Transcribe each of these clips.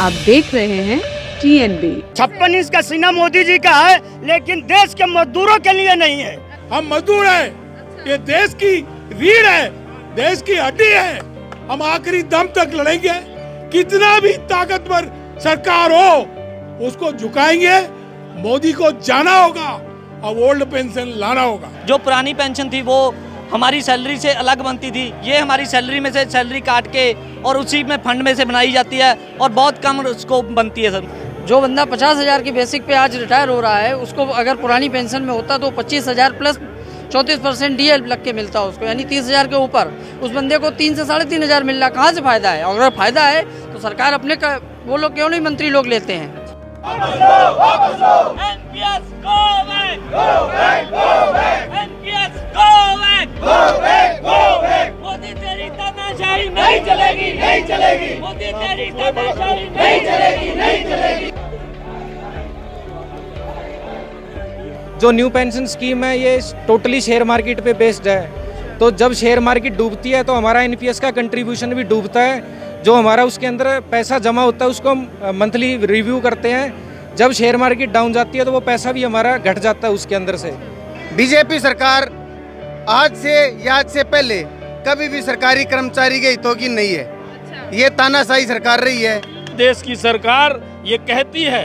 आप देख रहे हैं TNB। 56 इंच का सीना मोदी जी का है, लेकिन देश के मजदूरों के लिए नहीं है। हम मजदूर हैं, ये देश की रीढ़ है, देश की हड्डी है। हम आखिरी दम तक लड़ेंगे, कितना भी ताकतवर सरकार हो उसको झुकाएंगे। मोदी को जाना होगा और ओल्ड पेंशन लाना होगा। जो पुरानी पेंशन थी वो हमारी सैलरी से अलग बनती थी, ये हमारी सैलरी में से सैलरी काट के और उसी में फंड में से बनाई जाती है और बहुत कम उसको बनती है। सर, जो बंदा 50,000 की बेसिक पे आज रिटायर हो रहा है, उसको अगर पुरानी पेंशन में होता तो 25,000 प्लस 34% DA लग के मिलता उसको, यानी 30,000 के ऊपर। उस बंदे को 3 से 3,500 मिल रहा, कहाँ से फायदा है? अगर फायदा है तो सरकार अपने वो लोग क्यों नहीं मंत्री लोग लेते हैं। मोदी तेरी तानाशाही नहीं चलेगी, नहीं चलेगी। मोदी तेरी तानाशाही नहीं चलेगी, नहीं चलेगी। जो न्यू पेंशन स्कीम है ये टोटली शेयर मार्केट पे बेस्ड है। तो जब शेयर मार्केट डूबती है तो हमारा NPS का कंट्रीब्यूशन भी डूबता है। जो हमारा उसके अंदर पैसा जमा होता है उसको हम मंथली रिव्यू करते हैं। जब शेयर मार्केट डाउन जाती है तो वो पैसा भी हमारा घट जाता है उसके अंदर से। बीजेपी सरकार आज से या आज से पहले कभी भी सरकारी कर्मचारी के हितों की नहीं है। ये तानाशाही सरकार रही है। देश की सरकार ये कहती है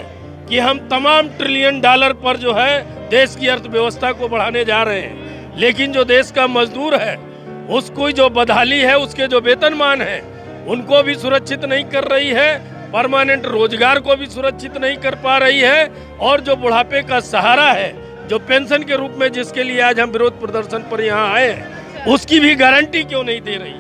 कि हम तमाम ट्रिलियन डॉलर पर जो है देश की अर्थव्यवस्था को बढ़ाने जा रहे हैं, लेकिन जो देश का मजदूर है उसको जो बदहाली है, उसके जो वेतनमान है उनको भी सुरक्षित नहीं कर रही है, परमानेंट रोजगार को भी सुरक्षित नहीं कर पा रही है, और जो बुढ़ापे का सहारा है, जो पेंशन के रूप में जिसके लिए आज हम विरोध प्रदर्शन पर यहाँ आए हैं, उसकी भी गारंटी क्यों नहीं दे रही है।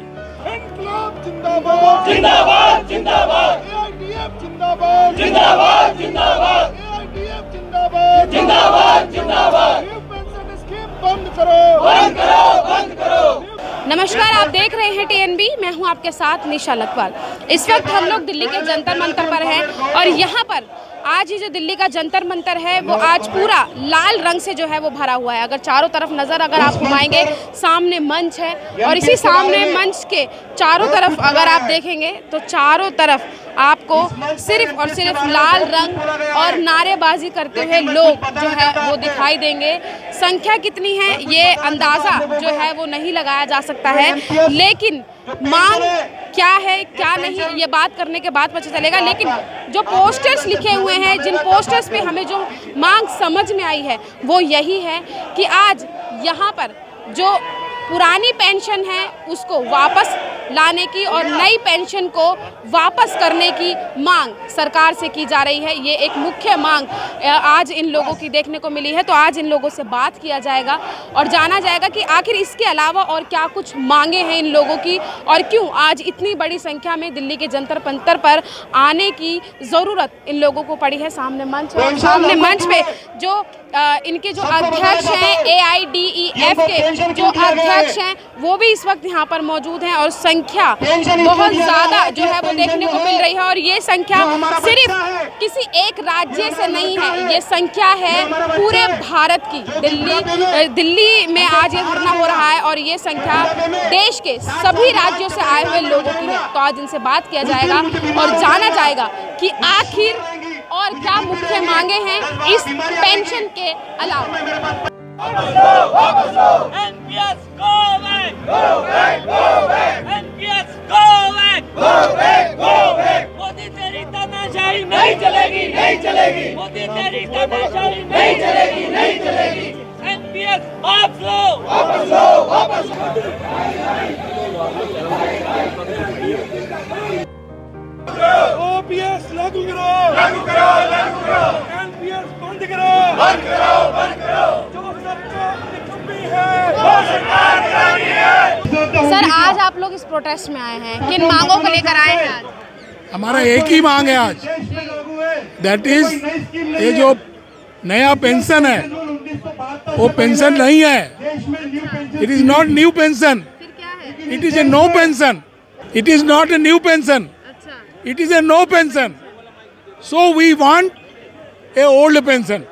इनकलाब जिंदाबाद, जिंदाबाद, जिंदाबाद, AIDF जिंदाबाद, जिंदाबाद, जिंदाबाद, AIDF जिंदाबाद, जिंदाबाद, जिंदाबाद। न्यू पेंशन स्कीम बंद करो, बंद करो, बंद करो। नमस्कार, आप देख रहे हैं TNB। मैं हूं आपके साथ निशा लखवाल। इस वक्त हम लोग दिल्ली के जंतर मंतर पर हैं और यहाँ पर आज ही जो दिल्ली का जंतर मंतर है वो आज पूरा लाल रंग से जो है वो भरा हुआ है। अगर चारों तरफ नज़र अगर आप घुमाएंगे, सामने मंच है और इसी सामने मंच के चारों तरफ अगर आप देखेंगे तो चारों तरफ आपको सिर्फ और सिर्फ लाल रंग और नारेबाजी करते हुए लोग जो है वो दिखाई देंगे। संख्या कितनी है ये अंदाज़ा जो है वो नहीं लगाया जा सकता है, लेकिन मांग क्या है क्या नहीं ये बात करने के बाद पता चलेगा। लेकिन जो पोस्टर्स लिखे हुए हैं, जिन पोस्टर्स पे हमें जो मांग समझ में आई है वो यही है कि आज यहाँ पर जो पुरानी पेंशन है उसको वापस लाने की और नई पेंशन को वापस करने की मांग सरकार से की जा रही है। ये एक मुख्य मांग आज इन लोगों की देखने को मिली है। तो आज इन लोगों से बात किया जाएगा और जाना जाएगा कि आखिर इसके अलावा और क्या कुछ मांगे हैं इन लोगों की और क्यों आज इतनी बड़ी संख्या में दिल्ली के जंतर मंतर पर आने की ज़रूरत इन लोगों को पड़ी है। सामने मंच है, सामने मंच पे जो इनके जो अध्यक्ष हैं AIDEF के जो अध्यक्ष हैं वो भी इस वक्त यहाँ पर मौजूद हैं और संख्या बहुत ज़्यादा जो है वो देखने को मिल रही है। और ये संख्या सिर्फ किसी एक राज्य से नहीं है, ये संख्या है पूरे भारत की। दिल्ली में आज ये धरना हो रहा है और ये संख्या देश के सभी राज्यों से आए हुए लोगों की है। तो आज इनसे बात किया जाएगा और जाना जाएगा कि आखिर और क्या मुख्य मांगे हैं इस पेंशन के अलावा। NPS go back, go back, go back, NPS go back, go back, go back। Modi तेरी तानाशाही नहीं चलेगी, नहीं चलेगी। मोदी तेरी तानाशाही नहीं चलेगी, नहीं चलेगी। NPS वापस लो, वापस लो, वापस OPS लागू करो, लागू करो, लागू करो। NPS बंद करो, बंद करो, बंद करो। जो सरकार निकम्मी है, वो सरकार गिरानी है। सर, आज आप लोग इस प्रोटेस्ट में आए हैं, किन मांगों को लेकर आए हैं आज? हमारा एक ही मांग है आज, दैट इज ये जो नया पेंशन है वो पेंशन नहीं है। It is not new pension, it is a no pension, it is not a new pension, it is a no pension. So we want a old pension.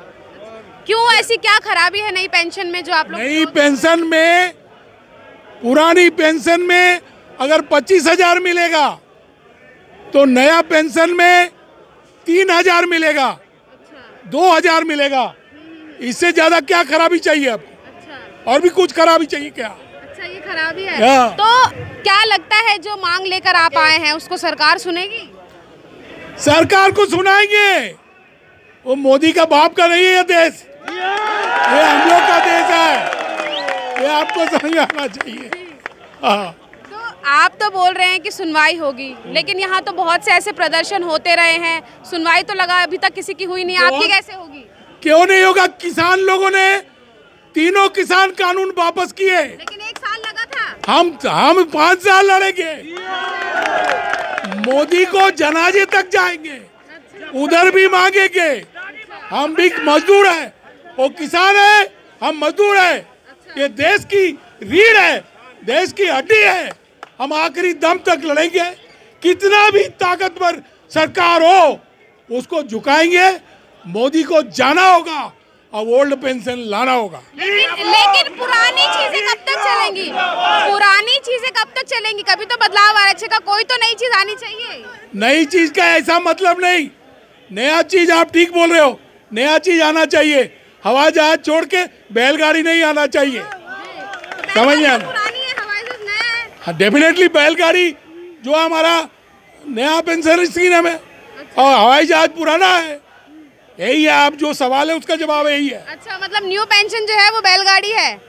क्यों, ऐसी क्या खराबी है नई पेंशन में जो आप लोग? नई पेंशन में, पुरानी पेंशन में अगर 25,000 मिलेगा तो नया पेंशन में 3000 मिलेगा, 2000 मिलेगा। इससे ज्यादा क्या खराबी चाहिए आपको? और भी कुछ खराबी चाहिए क्या? अच्छा, ये खराबी है। तो क्या लगता है जो मांग लेकर आप आए हैं उसको सरकार सुनेगी? सरकार को सुनाएंगे। वो मोदी का बाप का नहीं है ये देश, ये हम लोग का देश है, ये आपको समझ आना चाहिए। हाँ। आप तो बोल रहे हैं कि सुनवाई होगी, लेकिन यहाँ तो बहुत से ऐसे प्रदर्शन होते रहे हैं, सुनवाई तो लगा अभी तक किसी की हुई नहीं, आपकी कैसे होगी? क्यों नहीं होगा? किसान लोगों ने तीनों किसान कानून वापस किए, लेकिन 1 साल लगा था। हम 5 साल लड़ेंगे। मोदी को जनाजे तक जाएंगे, उधर भी मांगेंगे। हम भी मजदूर हैं, वो किसान है, हम मजदूर है। ये देश की रीढ़ है, देश की हड्डी है। हम आखिरी दम तक लड़ेंगे। कितना भी ताकतवर सरकार हो उसको झुकाएंगे। मोदी को जाना होगा और ओल्ड पेंशन लाना होगा। लेकिन पुरानी चीजें कब तक चलेंगी? पुरानी चीजें कब तक चलेंगी? कभी तो बदलाव आना चाहिए, कोई तो नई चीज आनी चाहिए। नई चीज का ऐसा मतलब नहीं, नया चीज आप ठीक बोल रहे हो, नया चीज आना चाहिए। हवाई जहाज छोड़ के बैलगाड़ी नहीं आना चाहिए, समझ में आना? डेफिनेटली बैलगाड़ी जो हमारा नया पेंशन स्कीम है और हवाई जहाज पुराना है, यही है। आप जो सवाल है उसका जवाब यही है। अच्छा, मतलब न्यू पेंशन जो है वो बैलगाड़ी है?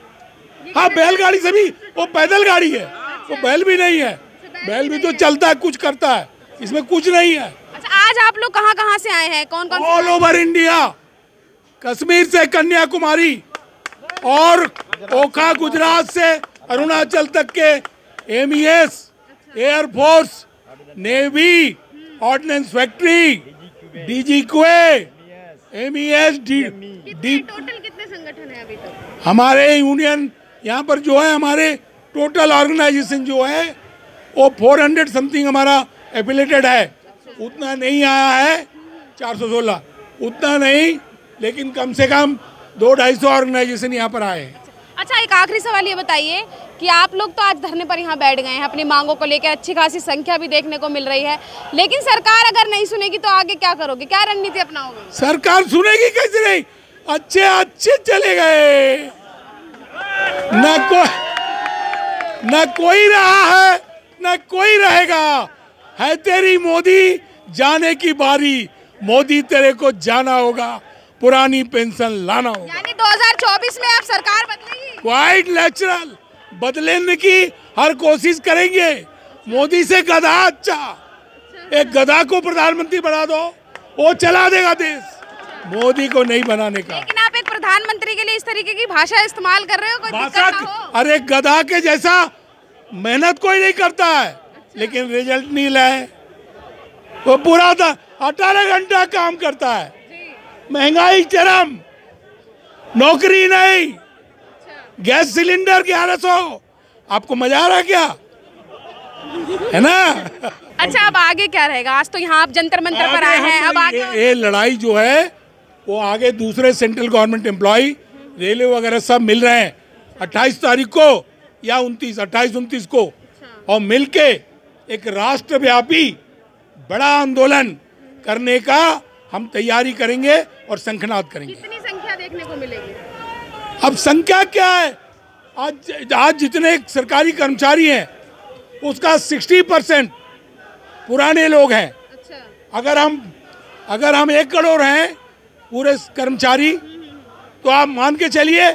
हाँ, बैलगाड़ी से भी, वो पैदल गाड़ी है, वो बैल भी नहीं है। बैल भी तो चलता है, कुछ करता है, इसमें कुछ नहीं है। अच्छा, आज आप लोग कहाँ से आए हैं? कौन कौन? ऑल ओवर इंडिया, कश्मीर से कन्याकुमारी और ओखा गुजरात से अरुणाचल तक के MES, air force, navy, ordnance factory, DG क्वे, MES, टोटल कितने संगठन है अभी तक? हमारे यूनियन यहाँ पर जो है, हमारे टोटल ऑर्गेनाइजेशन जो है वो 400 समथिंग हमारा एफिलेटेड है। उतना नहीं आया है, 416 उतना नहीं, लेकिन कम से कम 200-250 ऑर्गेनाइजेशन यहाँ पर आए हैं। अच्छा, एक आखिरी सवाल ये बताइए कि आप लोग तो आज धरने पर यहाँ बैठ गए हैं, अपनी मांगों को लेकर अच्छी खासी संख्या भी देखने को मिल रही है, लेकिन सरकार अगर नहीं सुनेगी तो आगे क्या करोगे? क्या रणनीति अपनाओगे? सरकार सुनेगी कैसे नहीं? अच्छे चले गए, न कोई रहा है न कोई रहेगा। है तेरी मोदी जाने की बारी, मोदी तेरे को जाना होगा, पुरानी पेंशन लाना होगा। यानी 2024 में आप सरकार बदलेगी? क्वाइट नेचुरल, बदलने की हर कोशिश करेंगे। मोदी से गधा अच्छा, एक गधा को प्रधानमंत्री बना दो, वो चला देगा देश, मोदी को नहीं बनाने का। लेकिन आप एक प्रधानमंत्री के लिए इस तरीके की भाषा इस्तेमाल कर रहे हो, कोई दिक्कत ना हो? अरे गधा के जैसा मेहनत कोई नहीं करता है, लेकिन रिजल्ट नहीं लाए। वो पूरा 18 घंटा काम करता है, महंगाई चरम, नौकरी नहीं, गैस सिलेंडर 1100। आपको मजा आ रहा क्या? है ना? अच्छा, अब आगे क्या रहेगा? आज तो यहाँ आप जंतर मंतर पर आए हैं, अब आगे ये लड़ाई जो है वो आगे दूसरे सेंट्रल गवर्नमेंट एम्प्लॉय, रेलवे वगैरह सब मिल रहे हैं 28 तारीख को या 28-29 को, और मिलके एक राष्ट्रव्यापी बड़ा आंदोलन करने का हम तैयारी करेंगे और शंखनाद करेंगे। कितनी संख्या देखने को मिलेगी? अब संख्या क्या है? आज जितने सरकारी कर्मचारी हैं उसका 60% पुराने लोग हैं। अच्छा। अगर हम 1 करोड़ हैं पूरे कर्मचारी, तो आप मान के चलिए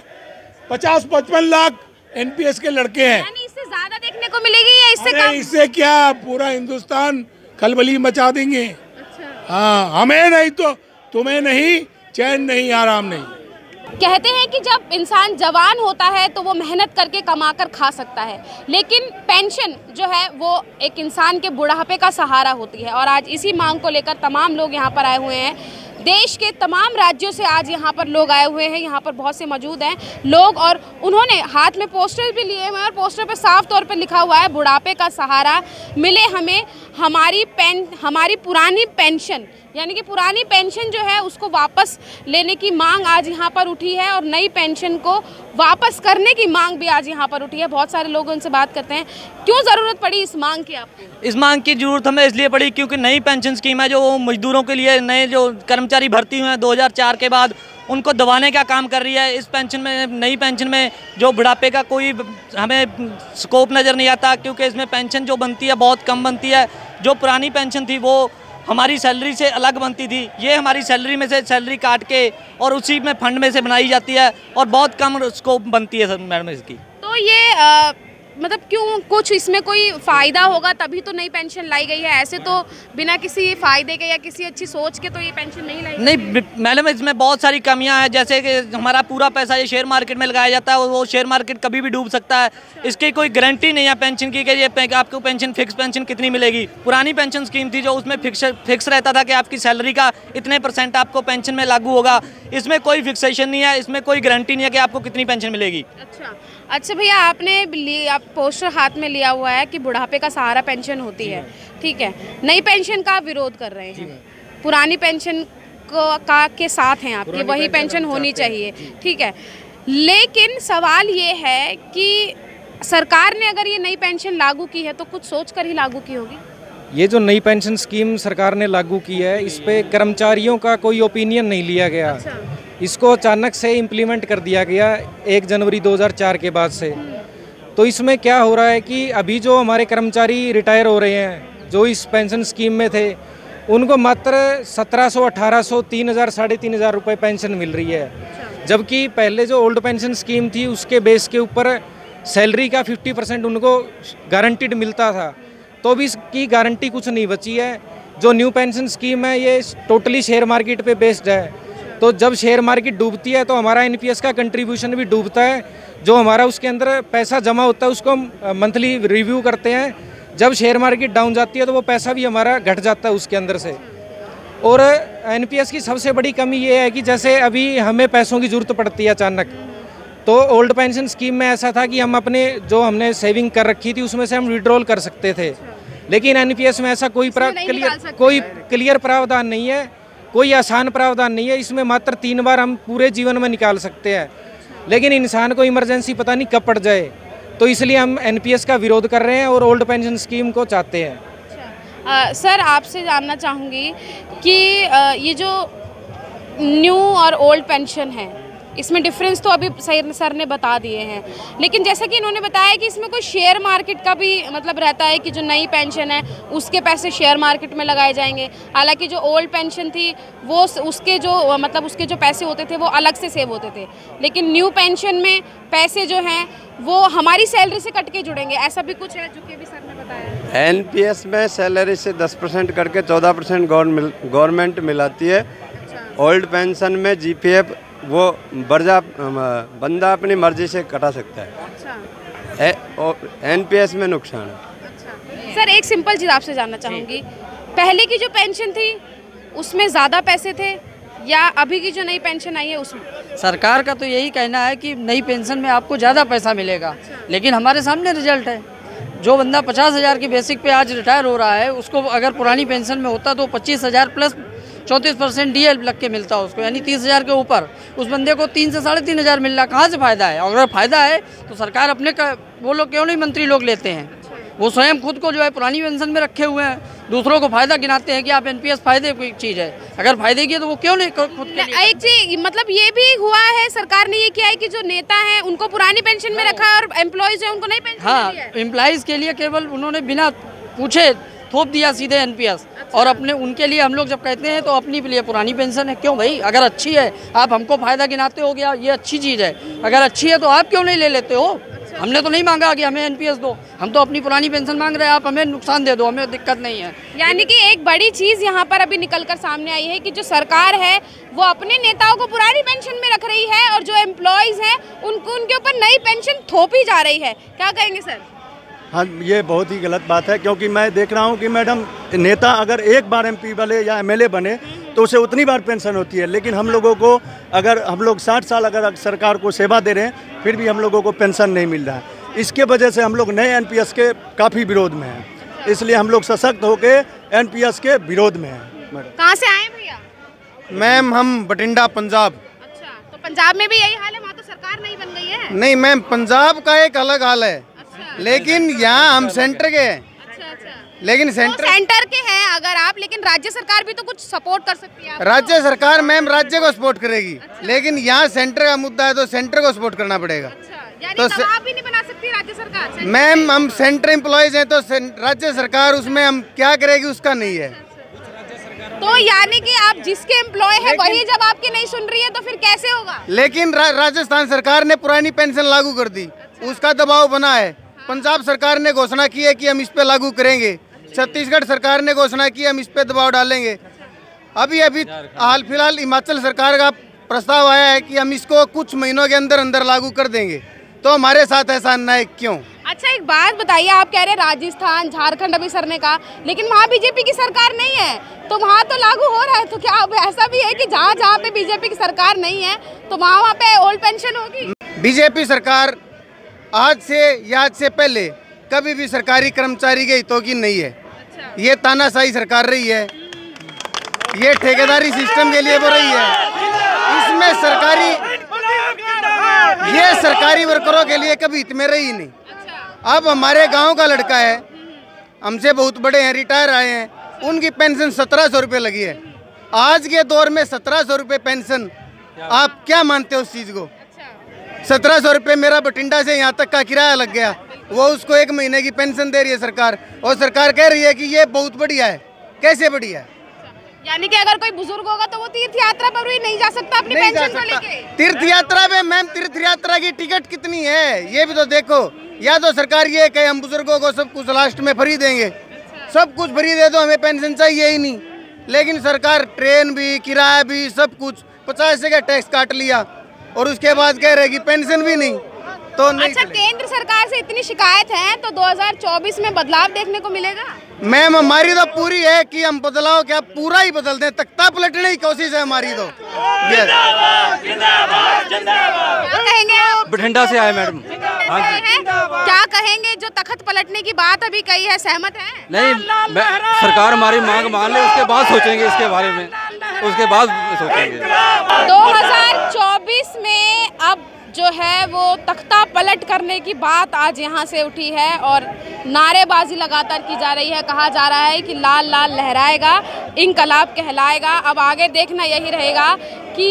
50-55 लाख NPS के लड़के हैं। यानी इससे ज्यादा देखने को मिलेगी या इससे कम? इससे क्या, पूरा हिंदुस्तान खलबली मचा देंगे। अच्छा। हाँ, हमें नहीं तो तुम्हें नहीं, चैन नहीं, आराम नहीं। कहते हैं कि जब इंसान जवान होता है तो वो मेहनत करके कमाकर खा सकता है, लेकिन पेंशन जो है वो एक इंसान के बुढ़ापे का सहारा होती है। और आज इसी मांग को लेकर तमाम लोग यहाँ पर आए हुए हैं। देश के तमाम राज्यों से आज यहाँ पर लोग आए हुए हैं, यहाँ पर बहुत से मौजूद हैं लोग, और उन्होंने हाथ में पोस्टर भी लिए हुए हैं और पोस्टर पर साफ तौर पर लिखा हुआ है, बुढ़ापे का सहारा मिले हमें हमारी पुरानी पेंशन यानी कि पुरानी पेंशन जो है उसको वापस लेने की मांग आज यहाँ पर उठी है और नई पेंशन को वापस करने की मांग भी आज यहाँ पर उठी है। बहुत सारे लोग उनसे बात करते हैं, क्यों ज़रूरत पड़ी इस मांग की आपको? इस मांग की ज़रूरत हमें इसलिए पड़ी क्योंकि नई पेंशन स्कीम है जो मजदूरों के लिए, नए जो कर्मचारी भर्ती हुए हैं 2004 के बाद, उनको दबाने का काम कर रही है। इस पेंशन में, नई पेंशन में जो बुढ़ापे का कोई हमें स्कोप नज़र नहीं आता, क्योंकि इसमें पेंशन जो बनती है बहुत कम बनती है। जो पुरानी पेंशन थी वो हमारी सैलरी से अलग बनती थी, ये हमारी सैलरी में से सैलरी काट के और उसी में फंड में से बनाई जाती है और बहुत कम स्कोप बनती है सर मैडम इसकी। तो ये मतलब क्यों, कुछ इसमें कोई फ़ायदा होगा तभी तो नई पेंशन लाई गई है, ऐसे तो बिना किसी फ़ायदे के या किसी अच्छी सोच के तो ये पेंशन नहीं लाई? नहीं मैडम, इसमें बहुत सारी कमियां हैं, जैसे कि हमारा पूरा पैसा ये शेयर मार्केट में लगाया जाता है, वो शेयर मार्केट कभी भी डूब सकता है। इसकी कोई गारंटी नहीं है पेंशन की कि ये आपको पेंशन, फिक्स पेंशन कितनी मिलेगी। पुरानी पेंशन स्कीम थी जो उसमें फिक्स रहता था कि आपकी सैलरी का इतने % आपको पेंशन में लागू होगा। इसमें कोई फिक्सेशन नहीं है, इसमें कोई गारंटी नहीं है कि आपको कितनी पेंशन मिलेगी। अच्छा भैया, आपने आप पोस्टर हाथ में लिया हुआ है कि बुढ़ापे का सहारा पेंशन होती है, ठीक है, नई पेंशन का विरोध कर रहे हैं, पुरानी पेंशन के साथ हैं आपकी, वही पेंशन होनी चाहिए, ठीक है। लेकिन सवाल ये है कि सरकार ने अगर ये नई पेंशन लागू की है तो कुछ सोच कर ही लागू की होगी। ये जो नई पेंशन स्कीम सरकार ने लागू की है, इस पे कर्मचारियों का कोई ओपिनियन नहीं लिया गया। इसको अचानक से इम्प्लीमेंट कर दिया गया 1 जनवरी 2004 के बाद से। तो इसमें क्या हो रहा है कि अभी जो हमारे कर्मचारी रिटायर हो रहे हैं जो इस पेंशन स्कीम में थे, उनको मात्र 1700, 1800, 3000, 3500 रुपये पेंशन मिल रही है। जबकि पहले जो ओल्ड पेंशन स्कीम थी उसके बेस के ऊपर सैलरी का 50% उनको गारंटीड मिलता था, तो भी इसकी गारंटी कुछ नहीं बची है। जो न्यू पेंशन स्कीम है ये टोटली शेयर मार्केट पे बेस्ड है। तो जब शेयर मार्केट डूबती है तो हमारा एनपीएस का कंट्रीब्यूशन भी डूबता है। जो हमारा उसके अंदर पैसा जमा होता है उसको मंथली रिव्यू करते हैं। जब शेयर मार्केट डाउन जाती है तो वो पैसा भी हमारा घट जाता है उसके अंदर से। और एनपीएस की सबसे बड़ी कमी ये है कि जैसे अभी हमें पैसों की ज़रूरत पड़ती है अचानक, तो ओल्ड पेंशन स्कीम में ऐसा था कि हम अपने जो हमने सेविंग कर रखी थी उसमें से हम विड्रॉल कर सकते थे, लेकिन एनपीएस में ऐसा कोई क्लियर प्रावधान नहीं है, कोई आसान प्रावधान नहीं है। इसमें मात्र 3 बार हम पूरे जीवन में निकाल सकते हैं, लेकिन इंसान को इमरजेंसी पता नहीं कब पड़ जाए, तो इसलिए हम एनपीएस का विरोध कर रहे हैं और ओल्ड पेंशन स्कीम को चाहते हैं। सर, आपसे जानना चाहूँगी कि ये जो न्यू और ओल्ड पेंशन है इसमें डिफरेंस तो अभी सर ने बता दिए हैं, लेकिन जैसा कि इन्होंने बताया कि इसमें कोई शेयर मार्केट का भी मतलब रहता है कि जो नई पेंशन है उसके पैसे शेयर मार्केट में लगाए जाएंगे। हालांकि जो ओल्ड पेंशन थी वो उसके जो पैसे होते थे वो अलग से सेव होते थे, लेकिन न्यू पेंशन में पैसे जो हैं वो हमारी सैलरी से कट के जुड़ेंगे, ऐसा भी कुछ है जो कि अभी सर ने बताया। एनपीएस में सैलरी से 10% करके 14% गवर्नमेंट मिलाती है। ओल्ड पेंशन में जीपीएफ वो बंदा अपनी मर्जी से कटा सकता है। एनपीएस में नुकसान है। सर, एक सिंपल चीज़ आपसे जानना चाहूँगी, पहले की जो पेंशन थी उसमें ज़्यादा पैसे थे या अभी की जो नई पेंशन आई है उसमें? सरकार का तो यही कहना है कि नई पेंशन में आपको ज़्यादा पैसा मिलेगा, लेकिन हमारे सामने रिजल्ट है। जो बंदा 50,000 की बेसिक पे आज रिटायर हो रहा है, उसको अगर पुरानी पेंशन में होता तो 25,000 प्लस 34% डीएल लग के मिलता है उसको, यानी 30,000 के ऊपर। उस बंदे को 3 से 3,500 मिल रहा, कहाँ से फ़ायदा है? अगर फ़ायदा है तो सरकार अपने वो लोग क्यों नहीं मंत्री लोग लेते हैं? वो स्वयं खुद को जो है पुरानी पेंशन में रखे हुए हैं, दूसरों को फ़ायदा गिनाते हैं कि आप एनपीएस फ़ायदे की चीज़ है। अगर फ़ायदे की है तो वो क्यों नहीं खुद के लिए? एक चीज मतलब ये भी हुआ है, सरकार ने ये किया है कि जो नेता हैं उनको पुरानी पेंशन में रखा है और एम्प्लॉयज़ हैं उनको नई पेंशन। हाँ, एम्प्लॉयज़ के लिए केवल उन्होंने बिना पूछे थोप दिया सीधे एनपीएस। और अपने उनके लिए हम लोग जब कहते हैं तो अपनी लिए पुरानी पेंशन है। क्यों भाई? अगर अच्छी है, आप हमको फ़ायदा गिनाते हो गया, ये अच्छी चीज़ है, अगर अच्छी है तो आप क्यों नहीं ले लेते हो? हमने तो नहीं मांगा कि हमें एनपीएस दो, हम तो अपनी पुरानी पेंशन मांग रहे हैं, आप हमें नुकसान दे दो, हमें दिक्कत नहीं है। यानी कि एक बड़ी चीज़ यहाँ पर अभी निकलकर सामने आई है कि जो सरकार है वो अपने नेताओं को पुरानी पेंशन में रख रही है और जो एम्प्लॉयज़ हैं उनके ऊपर नई पेंशन थोपी जा रही है। क्या कहेंगे सर? हाँ, ये बहुत ही गलत बात है, क्योंकि मैं देख रहा हूँ कि मैडम, नेता अगर एक बार एमपी बने या एमएलए बने तो उसे उतनी बार पेंशन होती है, लेकिन हम लोगों को अगर हम लोग 60 साल अगर सरकार को सेवा दे रहे हैं फिर भी हम लोगों को पेंशन नहीं मिल रहा है। इसके वजह से हम लोग नए एनपीएस के काफ़ी विरोध में हैं। इसलिए हम लोग सशक्त होके एनपीएस के विरोध में हैं। कहाँ से आए भैया? मैम हम बठिंडा पंजाब। अच्छा, तो पंजाब में भी यही हाल है? वहाँ तो सरकार नहीं बन गई है। नहीं मैम, पंजाब का एक अलग हाल है। अच्छा। लेकिन यहाँ हम सेंटर के हैं। लेकिन सेंटर के हैं अगर आप, लेकिन राज्य सरकार भी तो कुछ सपोर्ट कर सकती है। राज्य सरकार मैम राज्य को सपोर्ट करेगी। अच्छा। लेकिन यहाँ सेंटर का मुद्दा है तो सेंटर को सपोर्ट करना पड़ेगा। अच्छा। यानी तो दबाव भी नहीं बना सकती राज्य सरकार? मैम हम सेंटर एम्प्लॉयज हैं तो राज्य सरकार उसमें हम क्या करेगी उसका नहीं है। तो यानी कि आप जिसके एम्प्लॉय है वही जब आपकी नहीं सुन रही है तो फिर कैसे होगा? लेकिन राजस्थान सरकार ने पुरानी पेंशन लागू कर दी। अच्छा। उसका दबाव बना है। पंजाब सरकार ने घोषणा की है कि हम इस पे लागू करेंगे। छत्तीसगढ़ सरकार ने घोषणा की हम इस पे दबाव डालेंगे। अभी हाल फिलहाल हिमाचल सरकार का प्रस्ताव आया है कि हम इसको कुछ महीनों के अंदर अंदर लागू कर देंगे। तो हमारे साथ ऐसा अन्याय क्यों? अच्छा एक बात बताइए, आप कह रहे हैं राजस्थान झारखंड अभी सरने का, लेकिन वहाँ बीजेपी की सरकार नहीं है तो वहाँ तो लागू हो रहा है। तो क्या अब ऐसा भी है कि जहाँ जहाँ पे बीजेपी की सरकार नहीं है तो वहाँ पे ओल्ड पेंशन होगी? बीजेपी सरकार आज से या आज से पहले कभी भी सरकारी कर्मचारी के हितों की नहीं है। अच्छा। ये तानाशाही सरकार रही है, ये ठेकेदारी सिस्टम के लिए वो रही है। इसमें सरकारी वर्करों के लिए कभी हित में रही नहीं। अच्छा। अब हमारे गांव का लड़का है, हमसे बहुत बड़े हैं, रिटायर आए हैं, उनकी पेंशन 1700 रुपये लगी है। आज के दौर में 1700 रुपये पेंशन, आप क्या मानते हो उस चीज़ को? 1700 रुपये मेरा बठिंडा से यहाँ तक का किराया लग गया, वो उसको 1 महीने की पेंशन दे रही है सरकार, और सरकार कह रही है कि ये बहुत बढ़िया है। कैसे बढ़िया है? यानी कि अगर कोई बुजुर्ग होगा तो वो तीर्थ यात्रा पर भी नहीं जा सकता अपनी पेंशन को लेके? तीर्थ यात्रा में मैम, तीर्थ यात्रा की टिकट कितनी है ये भी तो देखो। या तो सरकार ये कहे हम बुजुर्गों को सब कुछ लास्ट में फ्री देंगे। अच्छा। सब कुछ फ्री दे दो, हमें पेंशन चाहिए ही नहीं। लेकिन सरकार ट्रेन भी, किराया भी, सब कुछ 50 का टैक्स काट लिया और उसके बाद कह रहे कि पेंशन भी नहीं तो नहीं। अच्छा, केंद्र सरकार से इतनी शिकायत है तो 2024 में बदलाव देखने को मिलेगा? मैम हमारी तो पूरी है कि हम बदलाव क्या पूरा ही बदल दें, तख्ता पलटने की कोशिश है हमारी तो। क्या कहेंगे आप? बठिंडा से आए मैडम। क्या कहेंगे, जो तख्त पलटने की बात अभी कही है, सहमत है? नहीं, सरकार हमारी मांग मान ले, उसके बाद सोचेंगे इसके बारे में, उसके बाद सोचेंगे। 2024 में अब जो है वो तख्ता पलट करने की बात आज यहाँ से उठी है और नारेबाजी लगातार की जा रही है। कहा जा रहा है कि लाल लाल लहराएगा, इंकलाब कहलाएगा। अब आगे देखना यही रहेगा कि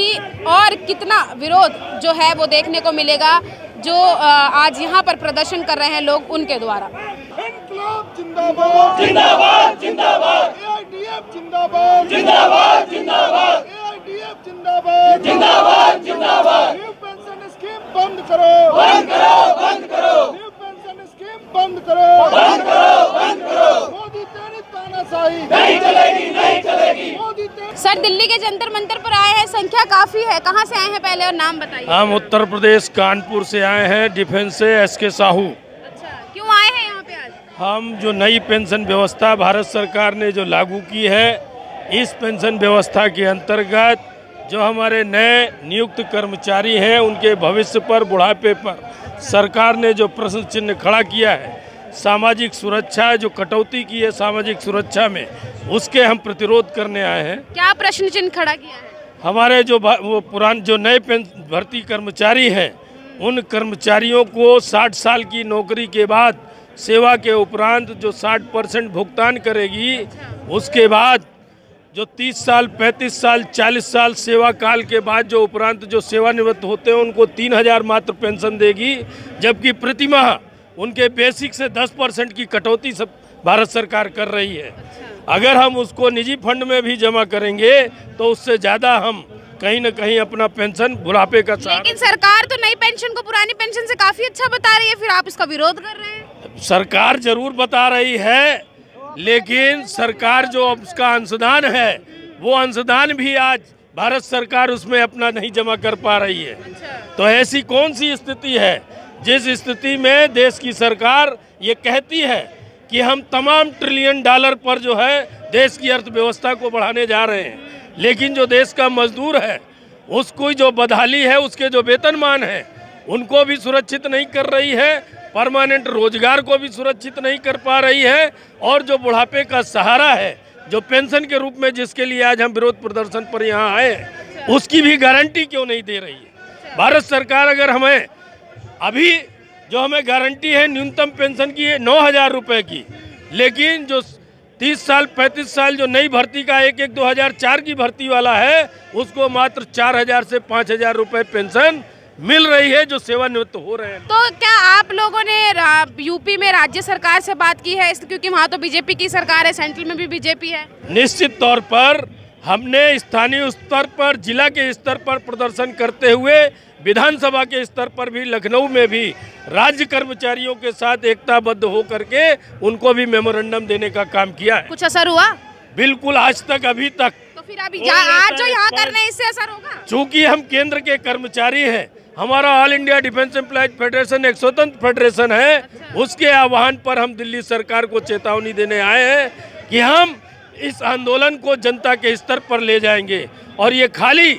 और कितना विरोध जो है वो देखने को मिलेगा, जो आज यहाँ पर प्रदर्शन कर रहे हैं लोग उनके द्वारा। इंकलाब जिंदाबाद जिंदाबाद जिंदाबाद, एआईडीएफ जिंदाबाद जिंदाबाद जिंदाबाद, एआईडीएफ जिंदाबाद जिंदाबाद जिंदाबाद। न्यू पेंशन स्कीम बंद करो, बंद करो, बंद करो। न्यू पेंशन स्कीम बंद करो, बंद करो, बंद करो। मोदी तेरी तानाशाही नहीं चलेगी, नहीं चलेगी। मोदी सर, दिल्ली के जंतर मंतर पर आए हैं, संख्या काफी है, कहाँ से आए हैं पहले और नाम बताइए? हम उत्तर प्रदेश कानपुर से आए हैं, डिफेंस से SK साहू। अच्छा, क्यों आए हैं यहाँ पे आज? हम जो नई पेंशन व्यवस्था भारत सरकार ने जो लागू की है, इस पेंशन व्यवस्था के अंतर्गत जो हमारे नए नियुक्त कर्मचारी हैं उनके भविष्य पर, बुढ़ापे पर सरकार ने जो प्रश्न चिन्ह खड़ा किया है, सामाजिक सुरक्षा जो कटौती की है सामाजिक सुरक्षा में, उसके हम प्रतिरोध करने आए हैं। क्या प्रश्न चिन्ह खड़ा किया है? हमारे जो पुराने जो नए भर्ती कर्मचारी हैं, उन कर्मचारियों को 60 साल की नौकरी के बाद सेवा के उपरांत जो 60% भुगतान करेगी, उसके बाद जो 30 साल, 35 साल, 40 साल सेवा काल के बाद जो उपरांत जो सेवानिवृत्त होते हैं उनको 3000 मात्र पेंशन देगी, जबकि प्रतिमाह उनके बेसिक से 10% की कटौती सब भारत सरकार कर रही है। अगर हम उसको निजी फंड में भी जमा करेंगे तो उससे ज़्यादा हम कहीं न कहीं अपना पेंशन बुढ़ापे का सहारा। लेकिन सरकार तो नई पेंशन को पुरानी पेंशन से काफ़ी अच्छा बता रही है, फिर आप इसका विरोध कर रहे हैं? सरकार जरूर बता रही है, लेकिन सरकार जो उसका अंशदान है, वो अंशदान भी आज भारत सरकार उसमें अपना नहीं जमा कर पा रही है। तो ऐसी कौन सी स्थिति है जिस स्थिति में देश की सरकार ये कहती है कि हम तमाम $1 ट्रिलियन पर जो है देश की अर्थव्यवस्था को बढ़ाने जा रहे हैं, लेकिन जो देश का मजदूर है उसको जो बदहाली है, उसके जो वेतनमान है उनको भी सुरक्षित नहीं कर रही है, परमानेंट रोजगार को भी सुरक्षित नहीं कर पा रही है, और जो बुढ़ापे का सहारा है, जो पेंशन के रूप में जिसके लिए आज हम विरोध प्रदर्शन पर यहाँ आए, उसकी भी गारंटी क्यों नहीं दे रही है। भारत सरकार अगर हमें अभी जो हमें गारंटी है न्यूनतम पेंशन की 9,000 रुपये की, लेकिन जो 30 साल 35 साल जो नई भर्ती का 2004 की भर्ती वाला है, उसको मात्र 4,000 से 5,000 रुपये पेंशन मिल रही है, जो सेवानिवृत्त हो रहे हैं। तो क्या आप लोगों ने यूपी में राज्य सरकार से बात की है, क्योंकि वहाँ तो बीजेपी की सरकार है, सेंट्रल में भी बीजेपी है? निश्चित तौर पर हमने स्थानीय स्तर पर, जिला के स्तर पर प्रदर्शन करते हुए विधानसभा के स्तर पर भी, लखनऊ में भी राज्य कर्मचारियों के साथ एकताबद्ध होकर के उनको भी मेमोरेंडम देने का काम किया है। कुछ असर हुआ? बिल्कुल, आज तक अभी तक। तो फिर अभी आज जो यहाँ कर रहे हैं, इससे असर होगा? चूँकि हम केंद्र के कर्मचारी हैं, हमारा all India defence employees federation एक स्वतंत्र फेडरेशन है, उसके आह्वान पर हम दिल्ली सरकार को चेतावनी देने आए हैं कि हम इस आंदोलन को जनता के स्तर पर ले जाएंगे, और ये खाली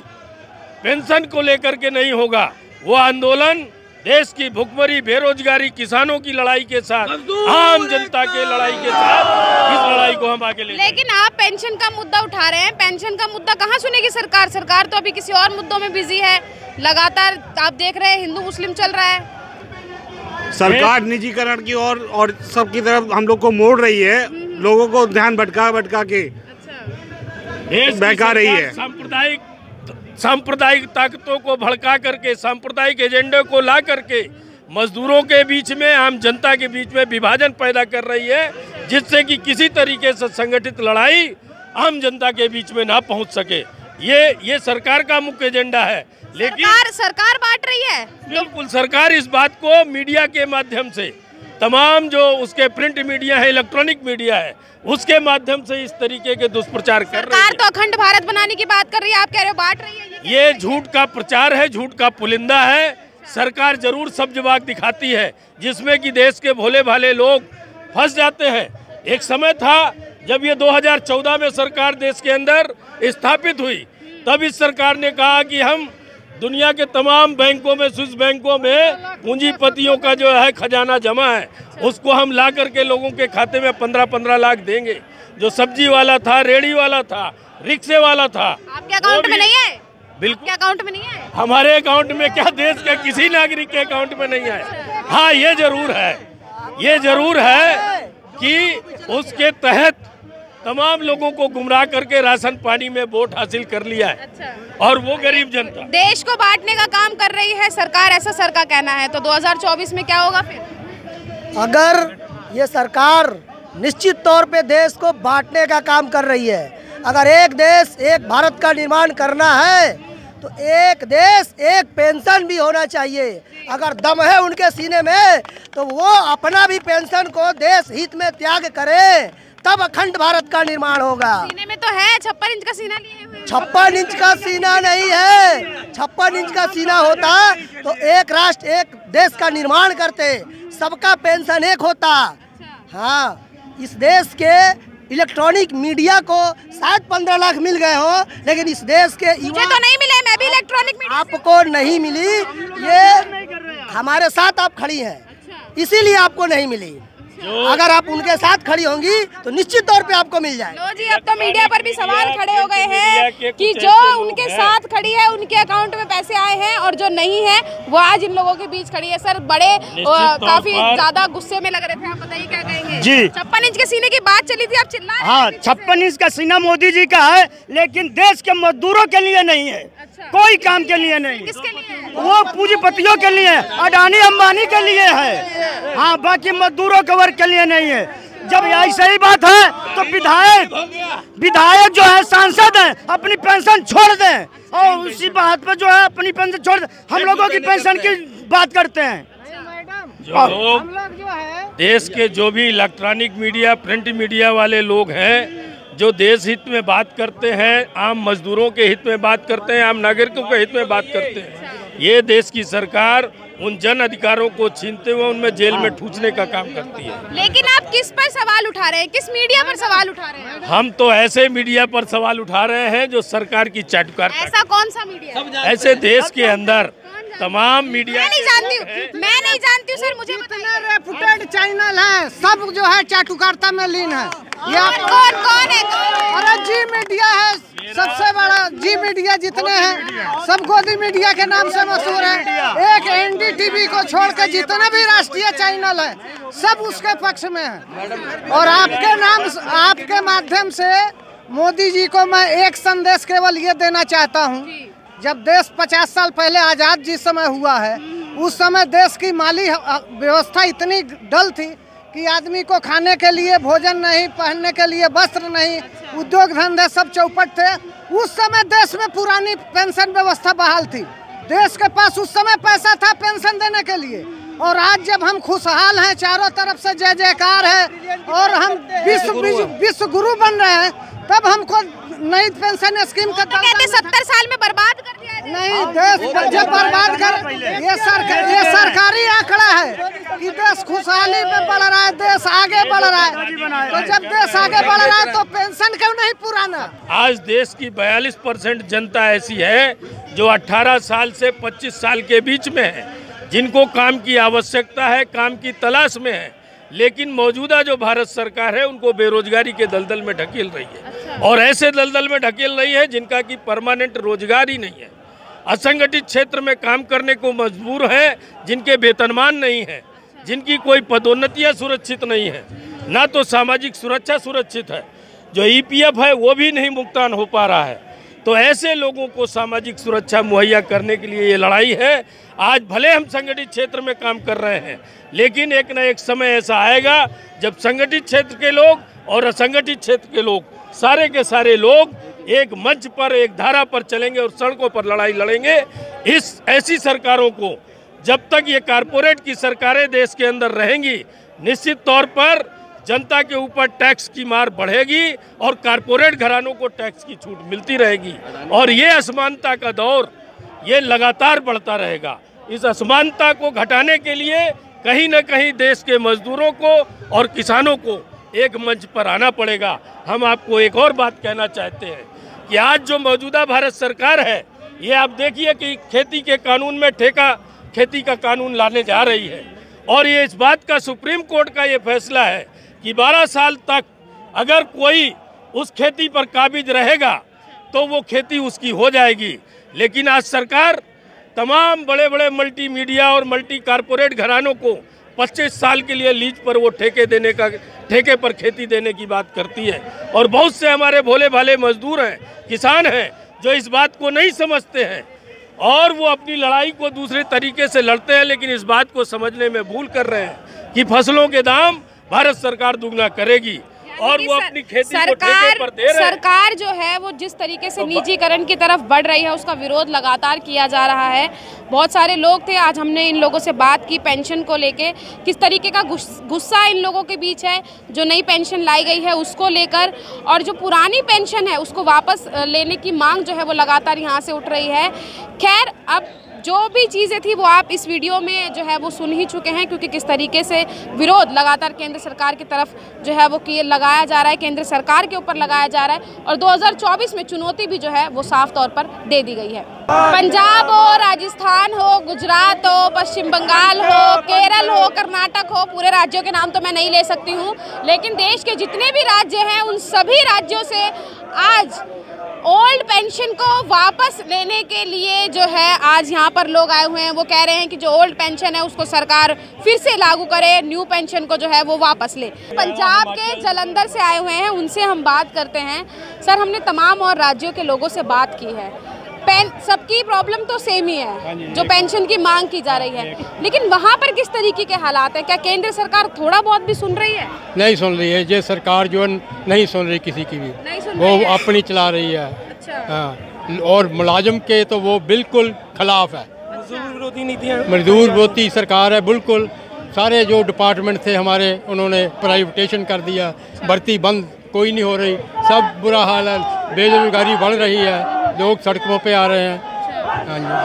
पेंशन को लेकर के नहीं होगा, वो आंदोलन देश की भुखमरी, बेरोजगारी, किसानों की लड़ाई के साथ, आम जनता के लड़ाई के साथ, इस लड़ाई को हम आगे ले। लेकिन आप पेंशन का मुद्दा उठा रहे हैं, पेंशन का मुद्दा कहाँ सुनेगी सरकार? सरकार तो अभी किसी और मुद्दों में बिजी है। लगातार आप देख रहे हैं हिंदू मुस्लिम चल रहा है, सरकार निजीकरण की ओर और सबकी तरफ हम लोग को मोड़ रही है, लोगों को ध्यान भटका के बहका रही है। सांप्रदायिक ताकतों को भड़का करके, सांप्रदायिक एजेंडे को ला करके मजदूरों के बीच में, आम जनता के बीच में विभाजन पैदा कर रही है, जिससे कि किसी तरीके से संगठित लड़ाई आम जनता के बीच में ना पहुंच सके। ये सरकार का मुख्य एजेंडा है। लेकिन सरकार बांट रही है। बिल्कुल, सरकार इस बात को मीडिया के माध्यम से, तमाम जो उसके प्रिंट मीडिया है, इलेक्ट्रॉनिक मीडिया है, उसके माध्यम से इस तरीके के दुष्प्रचार कर रही है। सरकार तो अखंड भारत बनाने की बात कर रही है, आप कह रहे हो बांट रही है। ये झूठ का प्रचार है, झूठ का पुलिंदा है। सरकार जरूर सब जवाब दिखाती है, जिसमें कि देश के भोले भाले लोग फंस जाते हैं। एक समय था जब ये 2014 में सरकार देश के अंदर स्थापित हुई, तब इस सरकार ने कहा कि हम दुनिया के तमाम बैंकों में, स्विस बैंकों में पूंजीपतियों का जो है खजाना जमा है, उसको हम ला करके लोगों के खाते में 15-15 लाख देंगे। जो सब्जी वाला था, रेड़ी वाला था, रिक्शे वाला था, आपके अकाउंट में नहीं है? बिल्कुल अकाउंट में नहीं है। हमारे अकाउंट में क्या, देश के किसी नागरिक के अकाउंट में नहीं है। हाँ, ये जरूर है कि उसके तहत तमाम लोगों को गुमराह करके राशन पानी में वोट हासिल कर लिया है। और वो गरीब जनता देश को बांटने का काम कर रही है सरकार, ऐसा सर का कहना है। तो 2024 में क्या होगा फिर? अगर ये सरकार निश्चित तौर पे देश को बांटने का काम कर रही है, अगर एक देश एक भारत का निर्माण करना है, तो एक देश एक पेंशन भी होना चाहिए। अगर दम है उनके सीने में, तो वो अपना भी पेंशन को देश हित में त्याग करें, तब अखंड भारत का निर्माण होगा। सीने में तो है, 56 इंच का सीना लिए हुए। 56 इंच का सीना नहीं है। 56 इंच का सीना होता तो एक राष्ट्र एक देश का निर्माण करते, सबका पेंशन एक होता। हाँ, इस देश के इलेक्ट्रॉनिक मीडिया को शायद 15 लाख मिल गए हो, लेकिन इस देश के मुझे तो नहीं मिले, मैं भी इलेक्ट्रॉनिक मीडिया आपको नहीं मिली, ये हमारे साथ आप खड़ी हैं, इसीलिए आपको नहीं मिली। अगर आप उनके साथ खड़ी होंगी तो निश्चित तौर पे आपको मिल जाए। लो जी, अब तो मीडिया पर भी सवाल खड़े हो गए हैं कि जो उनके साथ खड़ी है उनके अकाउंट में पैसे आए हैं, और जो नहीं है वो आज इन लोगों के बीच खड़ी है। सर, बड़े काफी ज्यादा गुस्से में लग रहे थे, आप बताइए क्या कहेंगे? जी, 56 इंच के सीने की बात चली थी, आप चिल्ला रहे हैं। हाँ, 56 इंच का सीना मोदी जी का है, लेकिन देश के मजदूरों के लिए नहीं है। कोई काम के लिए नहीं। किसके लिए है? वो पूंजीपतियों के लिए, अडानी अंबानी के लिए है। हाँ, बाकी मजदूरों के वर्ग के लिए नहीं है। जब ऐसा ही बात है तो विधायक जो है, सांसद है, अपनी पेंशन छोड़ दें, और उसी बात पर जो है अपनी पेंशन छोड़ दें। हम लोगों की पेंशन की बात करते हैं। जो लोग देश के जो भी इलेक्ट्रॉनिक मीडिया, प्रिंट मीडिया वाले लोग हैं, जो देश हित में बात करते हैं, आम मजदूरों के हित में बात करते हैं, आम नागरिकों के हित में बात करते हैं, ये देश की सरकार उन जन अधिकारों को छीनते हुए उनमें जेल में ठूसने का काम करती है। लेकिन आप किस पर सवाल उठा रहे हैं, किस मीडिया पर सवाल उठा रहे हैं? हम तो ऐसे मीडिया पर सवाल उठा रहे हैं जो सरकार की चाटुकार। ऐसा कौन सा मीडिया? ऐसे देश के अंदर तमाम मीडिया मैं नहीं जानती हूँ सर, मुझे जितने रेपुटेड चैनल हैं सब जो है चाटुकारिता में लीन है। कौन है? अरे जी मीडिया है सबसे बड़ा, जी मीडिया जितने हैं सब गोदी मीडिया के नाम से मशहूर है। एक एनडीटीवी को छोड़कर जितने भी राष्ट्रीय चैनल है सब उसके पक्ष में है। और आपके माध्यम से मोदी जी को मैं एक संदेश केवल ये देना चाहता हूँ, जब देश 50 साल पहले आज़ाद जिस समय हुआ है उस समय देश की माली व्यवस्था इतनी डल थी कि आदमी को खाने के लिए भोजन नहीं, पहनने के लिए वस्त्र नहीं, उद्योग धंधे सब चौपट थे। उस समय देश में पुरानी पेंशन व्यवस्था बहाल थी, देश के पास उस समय पैसा था पेंशन देने के लिए। और आज जब हम खुशहाल हैं, चारों तरफ से जय जयकार है और हम विश्व गुरु बन रहे हैं, तब हमको नई पेंशन स्कीम का कहते 70 साल में बर्बाद कर दिया है। नहीं, देश जब बर्बाद कर, ये सरकारी आंकड़ा है कि देश खुशहाली में बढ़ रहा है, देश आगे बढ़ रहा है। तो जब देश आगे बढ़ रहा है तो पेंशन क्यों नहीं पुराना? आज देश की 42% जनता ऐसी है जो 18 साल से 25 साल के बीच में है, जिनको काम की आवश्यकता है, काम की तलाश में है, लेकिन मौजूदा जो भारत सरकार है उनको बेरोजगारी के दलदल में ढकेल रही है। और ऐसे दलदल में ढकेल रही है जिनका की परमानेंट रोजगार ही नहीं है, असंगठित क्षेत्र में काम करने को मजबूर है, जिनके वेतनमान नहीं है, जिनकी कोई पदोन्नतियां सुरक्षित नहीं है, ना तो सामाजिक सुरक्षा सुरक्षित है, जो ईपीएफ है वो भी नहीं भुगतान हो पा रहा है। तो ऐसे लोगों को सामाजिक सुरक्षा मुहैया करने के लिए ये लड़ाई है। आज भले हम संगठित क्षेत्र में काम कर रहे हैं, लेकिन एक न एक समय ऐसा आएगा जब संगठित क्षेत्र के लोग और असंगठित क्षेत्र के लोग, सारे के सारे लोग एक मंच पर, एक धारा पर चलेंगे और सड़कों पर लड़ाई लड़ेंगे। ऐसी सरकारों को, जब तक ये कारपोरेट की सरकारें देश के अंदर रहेंगी, निश्चित तौर पर जनता के ऊपर टैक्स की मार बढ़ेगी और कारपोरेट घरानों को टैक्स की छूट मिलती रहेगी। और ये असमानता का दौर ये लगातार बढ़ता रहेगा। इस असमानता को घटाने के लिए कहीं न कहीं देश के मजदूरों को और किसानों को एक मंच पर आना पड़ेगा। हम आपको एक और बात कहना चाहते हैं कि आज जो मौजूदा भारत सरकार है, ये आप देखिए कि खेती के कानून में ठेका खेती का कानून लाने जा रही है। और ये इस बात का सुप्रीम कोर्ट का ये फैसला है कि 12 साल तक अगर कोई उस खेती पर काबिज रहेगा तो वो खेती उसकी हो जाएगी। लेकिन आज सरकार तमाम बड़े बड़े मल्टी मीडिया और मल्टी कारपोरेट घरानों को 25 साल के लिए लीज पर वो ठेके पर खेती देने की बात करती है। और बहुत से हमारे भोले भाले मजदूर हैं, किसान हैं, जो इस बात को नहीं समझते हैं और वो अपनी लड़ाई को दूसरे तरीके से लड़ते हैं, लेकिन इस बात को समझने में भूल कर रहे हैं कि फसलों के दाम भारत सरकार दुगना करेगी और वो अपनी खेती को ठेके पर दे रहे हैं। सरकार जो है वो जिस तरीके से निजीकरण की तरफ बढ़ रही है, उसका विरोध लगातार किया जा रहा है। बहुत सारे लोग थे, आज हमने इन लोगों से बात की पेंशन को लेके, किस तरीके का गुस्सा इन लोगों के बीच है जो नई पेंशन लाई गई है उसको लेकर, और जो पुरानी पेंशन है उसको वापस लेने की मांग जो है वो लगातार यहाँ से उठ रही है। खैर, अब जो भी चीज़ें थी वो आप इस वीडियो में जो है वो सुन ही चुके हैं, क्योंकि किस तरीके से विरोध लगातार केंद्र सरकार की तरफ जो है वो लगाया जा रहा है, केंद्र सरकार के ऊपर लगाया जा रहा है। और 2024 में चुनौती भी जो है वो साफ तौर पर दे दी गई है। पंजाब हो, राजस्थान हो, गुजरात हो, पश्चिम बंगाल हो, केरल हो, कर्नाटक हो, पूरे राज्यों के नाम तो मैं नहीं ले सकती हूँ, लेकिन देश के जितने भी राज्य हैं उन सभी राज्यों से आज ओल्ड पेंशन को वापस लेने के लिए जो है आज यहाँ पर लोग आए हुए हैं। वो कह रहे हैं कि जो ओल्ड पेंशन है उसको सरकार फिर से लागू करे, न्यू पेंशन को जो है वो वापस ले। पंजाब के जालंधर से आए हुए हैं, उनसे हम बात करते हैं। सर, हमने तमाम और राज्यों के लोगों से बात की है, सबकी प्रॉब्लम तो सेम ही है, जो पेंशन की मांग की जा रही है, लेकिन वहाँ पर किस तरीके के हालात हैं? क्या केंद्र सरकार थोड़ा बहुत भी सुन रही है? नहीं सुन रही है, ये सरकार जो नहीं सुन रही किसी की भी, वो अपनी चला रही है। अच्छा। हाँ, और मुलाजिम के तो वो बिल्कुल खिलाफ है, मजदूर विरोधी नीतियाँ, मजदूर विरोधी सरकार है बिल्कुल। सारे जो डिपार्टमेंट थे हमारे, उन्होंने प्राइवेटेशन कर दिया, भर्ती बंद, कोई नहीं हो रही, सब बुरा हाल है, बेरोजगारी बढ़ रही है, लोग सड़कों पे आ रहे हैं,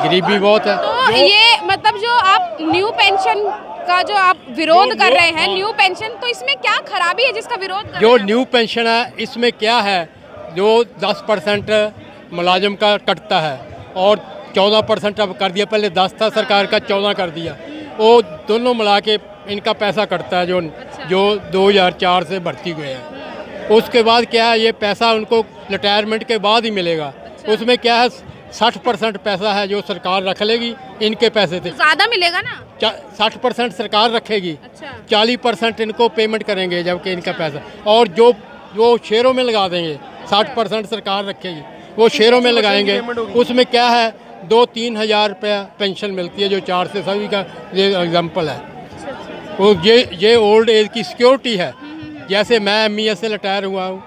गरीबी बहुत है। तो ये मतलब जो आप न्यू पेंशन का जो आप विरोध कर रहे हैं, न्यू पेंशन, तो इसमें क्या खराबी है जिसका विरोध कर रहे हैं? जो न्यू पेंशन है इसमें क्या है, जो 10% मुलाजिम का कटता है और 14% अब कर दिया, पहले 10 था सरकार का, 14 कर दिया। वो दोनों मिला के इनका पैसा कटता है जो 2004 से भर्ती हुए हैं। उसके बाद क्या है, ये पैसा उनको रिटायरमेंट के बाद ही मिलेगा। उसमें क्या है 60% पैसा है जो सरकार रख लेगी, इनके पैसे थे। ज़्यादा मिलेगा ना? 60% सरकार रखेगी, 40% इनको पेमेंट करेंगे जबकि इनका पैसा, और जो शेयरों में लगा देंगे 60% सरकार रखेगी, वो शेयरों में लगाएंगे। उसमें क्या है 2-3 हज़ार रुपया पेंशन मिलती है, जो 4 से सभी का ये एग्जाम्पल है। वो ये ओल्ड एज की सिक्योरिटी है। जैसे मैं MES से रिटायर हुआ हूँ,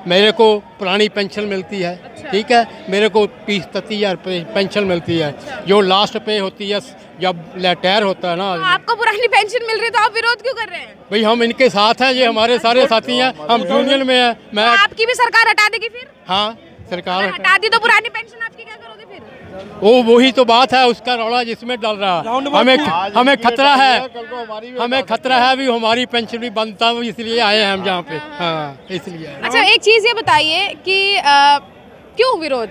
मेरे को पुरानी पेंशन मिलती है, ठीक है, मेरे को 30-33 हज़ार पेंशन मिलती है, जो लास्ट पे होती है जब रिटायर होता है ना। तो आपको पुरानी पेंशन मिल रही है तो आप विरोध क्यों कर रहे हैं? भाई हम इनके साथ हैं, ये हमारे सारे साथी हैं, हम यूनियन में हैं। मैं आपकी भी सरकार हटा देगी फिर? हाँ, सरकार हटा दी तो पुरानी पेंशन आपकी क्या करोगे फिर? वही तो बात है, उसका रौला जिसमें डल रहा है। हमें खतरा है, हमें खतरा है अभी हमारी पेंशन भी बनता है, इसलिए आए हैं हम यहाँ पे। हाँ, इसलिए। अच्छा, एक चीज़ ये बताइए कि क्यों विरोध?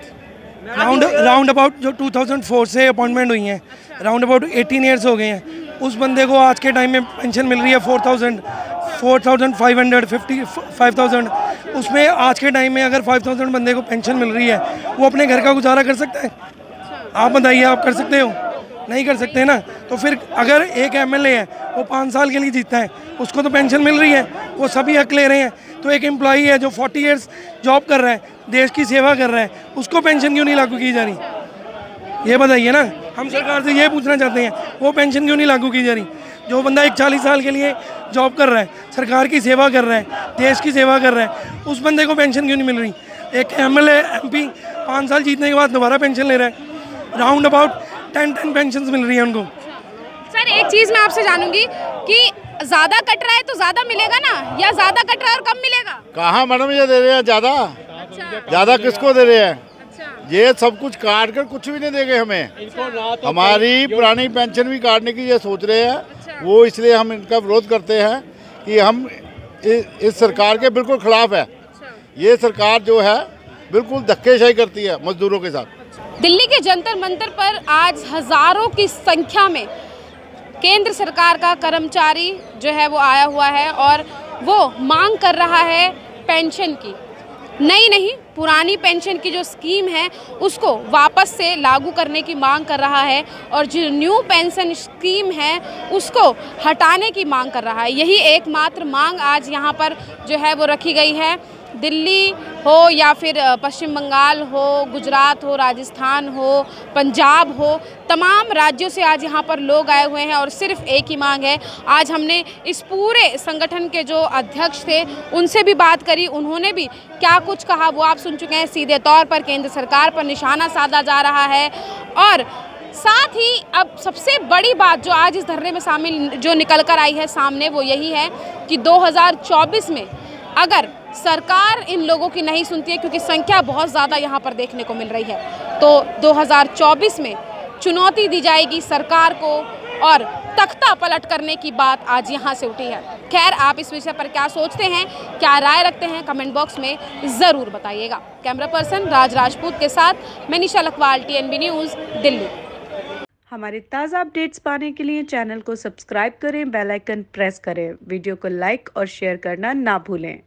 राउंड अबाउट जो 2004 से अपॉइंटमेंट हुई हैं, राउंड अबाउट 18 ईयर्स हो गए हैं। उस बंदे को आज के टाइम में पेंशन मिल रही है 4,500, 55,000। उसमें आज के टाइम में अगर 5,000 बंदे को पेंशन मिल रही है, वो अपने घर का गुजारा कर सकता है? आप बताइए, आप कर सकते हो? नहीं कर सकते ना। तो फिर अगर एक MLA है, वो 5 साल के लिए जीतता है, उसको तो पेंशन मिल रही है, वो सभी हक ले रहे हैं। तो एक एम्प्लॉई है जो 40 ईयर्स जॉब कर रहा है, देश की सेवा कर रहा है, उसको पेंशन क्यों नहीं लागू की जा रही? ये बताइए ना। हम सरकार से ये पूछना चाहते हैं, वो पेंशन क्यों नहीं लागू की जा रही? जो बंदा 40 साल के लिए जॉब कर रहा है, सरकार की सेवा कर रहा है, देश की सेवा कर रहा है, उस बंदे को पेंशन क्यों नहीं मिल रही? एक MLA MP 5 साल जीतने के बाद दोबारा पेंशन ले रहा है, राउंड अबाउट 10 पेंशन मिल रही है उनको। सर, एक चीज़ मैं आपसे जानूंगी कि ज़्यादा कट रहा है तो ज़्यादा मिलेगा ना, या ज़्यादा कट रहा है और कम मिलेगा? कहाँ मैडम ये दे रहे हैं ज़्यादा किसको दे रहे हैं? ये सब कुछ काट कर कुछ भी नहीं देंगे हमें। हमारी पुरानी पेंशन भी काटने की ये सोच रहे हैं। वो इसलिए हम इनका विरोध करते हैं कि हम इस सरकार के बिल्कुल खिलाफ है। ये सरकार जो है बिल्कुल धक्केशाही करती है मजदूरों के साथ। दिल्ली के जंतर मंतर पर आज हजारों की संख्या में केंद्र सरकार का कर्मचारी जो है वो आया हुआ है और वो मांग कर रहा है पेंशन की। नई नहीं, पुरानी पेंशन की जो स्कीम है उसको वापस से लागू करने की मांग कर रहा है, और जो न्यू पेंशन स्कीम है उसको हटाने की मांग कर रहा है। यही एकमात्र मांग आज यहाँ पर जो है वो रखी गई है। दिल्ली हो या फिर पश्चिम बंगाल हो, गुजरात हो, राजस्थान हो, पंजाब हो, तमाम राज्यों से आज यहाँ पर लोग आए हुए हैं और सिर्फ एक ही मांग है। आज हमने इस पूरे संगठन के जो अध्यक्ष थे उनसे भी बात करी, उन्होंने भी क्या कुछ कहा वो आप सुन चुके हैं। सीधे तौर पर केंद्र सरकार पर निशाना साधा जा रहा है, और साथ ही अब सबसे बड़ी बात जो आज इस धरने में शामिल जो निकल कर आई है सामने, वो यही है कि 2024 में अगर सरकार इन लोगों की नहीं सुनती है, क्योंकि संख्या बहुत ज़्यादा यहाँ पर देखने को मिल रही है, तो 2024 में चुनौती दी जाएगी सरकार को और तख्ता पलट करने की बात आज यहाँ से उठी है। खैर, आप इस विषय पर क्या सोचते हैं, क्या राय रखते हैं, कमेंट बॉक्स में ज़रूर बताइएगा। कैमरा पर्सन राज राजपूत के साथ मैं निशा लखवाल, TNB न्यूज़, दिल्ली। हमारे ताज़ा अपडेट्स पाने के लिए चैनल को सब्सक्राइब करें, बेल आइकन प्रेस करें, वीडियो को लाइक और शेयर करना ना भूलें।